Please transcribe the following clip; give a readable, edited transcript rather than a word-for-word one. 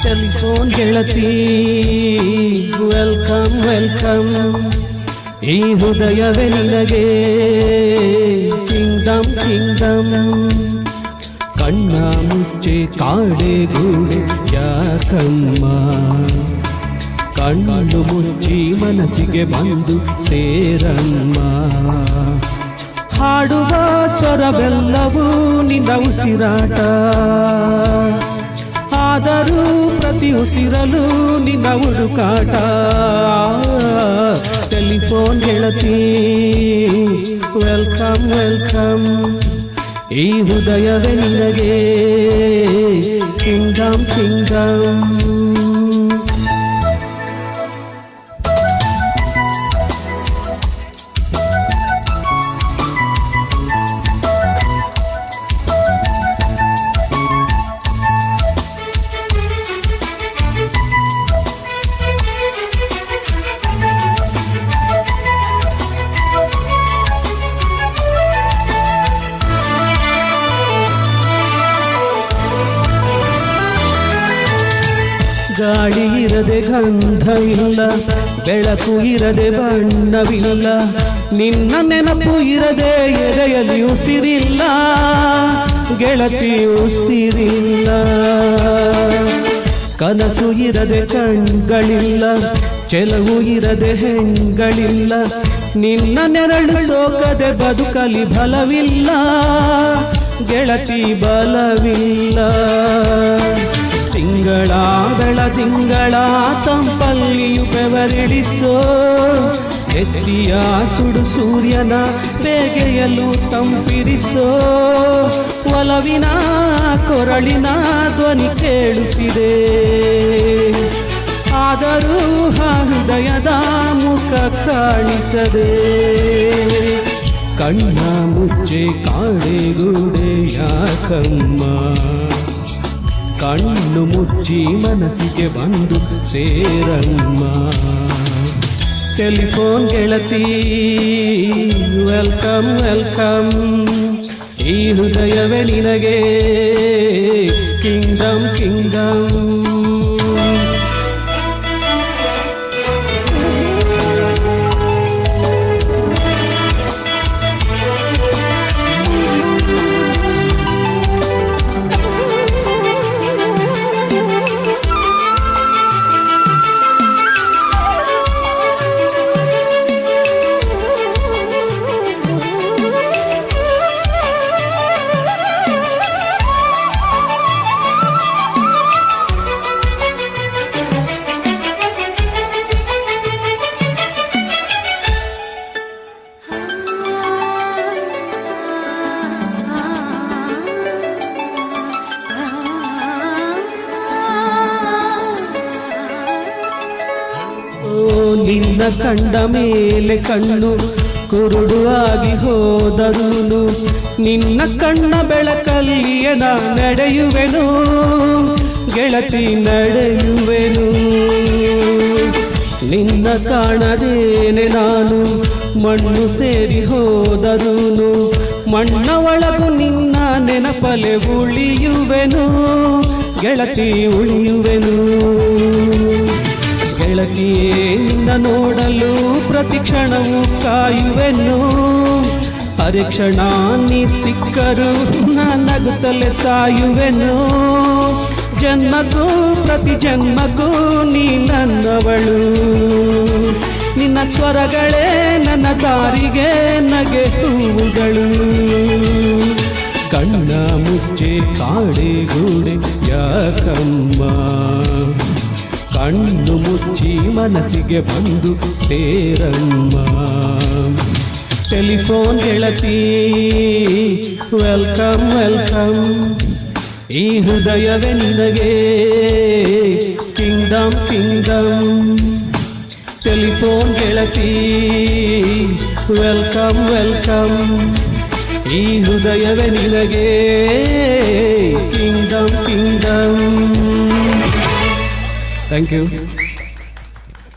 Telephone ಗೆಳತಿ welcome welcome, ಈ ಹೃದಯವೇ ನಿನಗೆ ಕಿಂಗ್ಡಮ್ ಕಿಂಗ್ಡಮ್. ಕಣ್ಣ ಮುಚ್ಚೆ ಕಾಡೆ ಗೂಡೆ ಯಾಕಮ್ಮ, ಕಣ್ಣು ಮುಚ್ಚಿ ಮನಸ್ಸಿಗೆ ಬಂದು ಸೇರಮ್ಮ. ಹಾಡುವ ಸ್ವರವೆಲ್ಲವೂ ನಿನ್ನ ಉಸಿರಾಟ, ಆದರೂ ಪ್ರತಿ ಉಸಿರಲು ನಿನ್ನ ಹುಡುಕಾಟ. ಟೆಲಿಫೋನ್ ಗೆಳತಿ ವೆಲ್ಕಮ್ ವೆಲ್ಕಮ್, ಈ ಹೃದಯವೇ ನಿನಗೆ ಕಿಂಗ್ಡಮ್ ಕಿಂಗ್ಡಮ್. ಗಾಳಿ ಇರದೆ ಗಂಧ ಇಲ್ಲ, ಬೆಳಕು ಇರದೆ ಬಣ್ಣವಿಲ್ಲ, ನಿನ್ನ ನೆನಪು ಇರದೆ ಎದೆಯಲ್ಲಿ ಉಸಿರಿಲ್ಲ ಗೆಳತಿ ಉಸಿರಿಲ್ಲ. ಕನಸು ಇರದೆ ಕಣ್ಗಳಿಲ್ಲ, ಚೆಲುವು ಇರದೆ ಹೆಣ್ಗಳಿಲ್ಲ, ನಿನ್ನ ನೆರಳು ಸೋಕದೆ ಬದುಕಲಿ ಬಲವಿಲ್ಲ ಗೆಳತಿ ಬಲವಿಲ್ಲ. ತಿಂಗಳ ಬೆಳದಿಂಗಳ ತಂಪಲ್ಲಿಯು ಬೆವರಿಳಿಸೋ, ಎತ್ತಿಯ ಸುಡು ಸೂರ್ಯನ ಬೇಗೆಯಲ್ಲೂ ತಂಪಿರಿಸೋ. ಒಲವಿನ ಕೊರಳಿನ ಧ್ವನಿ ಕೇಳುತ್ತಿದೆ, ಆದರೂ ಹೃದಯದ ಮುಖ ಕಾಣಿಸದೆ. ಕಣ್ಣ ಮುಚ್ಚೆ ಕಾಡೆಗೂಡೆ ಯಾಕಮ್ಮ, ಕಣ್ಣು ಮುಚ್ಚಿ ಮನಸ್ಸಿಗೆ ಬಂದು ಸೇರಮ್ಮ. ಟೆಲಿಫೋನ್ ಗೆಳತಿ ವೆಲ್ಕಮ್ ವೆಲ್ಕಮ್, ಈ ಹೃದಯವೇ ನಿನಗೆ ಕಿಂಗ್ಡಮ್ ಕಿಂಗ್ಡಮ್. ನಿನ್ನ ಕಂಡ ಮೇಲೆ ಕಣ್ಣು ಕುರುಡು ಆಗಿ ಹೋದರುನು, ನಿನ್ನ ಕಣ್ಣ ಬೆಳಕಲ್ಲಿಯೇ ನಾ ನಡೆಯುವೆನು ಗೆಳತಿ ನಡೆಯುವೆನು. ನಿನ್ನ ಕಾಣದೇನೆ ನಾನು ಮಣ್ಣು ಸೇರಿ ಹೋದರುನು, ಮಣ್ಣ ಒಳಗು ನಿನ್ನ ನೆನಪಲೆ ಉಳಿಯುವೆನು ಗೆಳತಿ ಉಳಿಯುವೆನು. ಗೆಳತಿಯೇ ನಿನ್ನ ನೋಡಲು ಪ್ರತಿ ಕ್ಷಣವೂ ಕಾಯುವೆನು, ಹರಿಕ್ಷಣ ನೀ ಸಿಕ್ಕರು ನಗುತ್ತಲೇ ಸಾಯುವೆನು. ಜನ್ಮಕ್ಕೂ ಪ್ರತಿ ಜನ್ಮಕ್ಕೂ ನೀ ನನ್ನವಳು, ನಿನ್ನ ಸ್ವರಗಳೇ ನನ್ನ ದಾರಿಗೆ ನಗೆ ಹೂವುಗಳು. ಕಣ್ಣ ಮುಚ್ಚೆ ಕಾಡೆಗೂಡೆ ಯಾಕಮ್ಮ, ಕಣ್ಣು ಮುಚ್ಚಿ ಮನಸ್ಸಿಗೆ ಬಂದು ಸೇರಮ್ಮ. ಟೆಲಿಫೋನ್ ಗೆಳತಿ ವೆಲ್ಕಮ್ ವೆಲ್ಕಮ್, ಈ ಹೃದಯವೇ ನಿನಗೆ ಕಿಂಗ್ಡಮ್ ಕಿಂಗ್ಡಮ್. ಟೆಲಿಫೋನ್ ಗೆಳತಿ ವೆಲ್ಕಮ್ ವೆಲ್ಕಮ್, ಈ ಹೃದಯವೇ ನಿನಗೆ ಕಿಂಗ್ಡಮ್ ಕಿಂಗ್ಡಮ್. Thank you.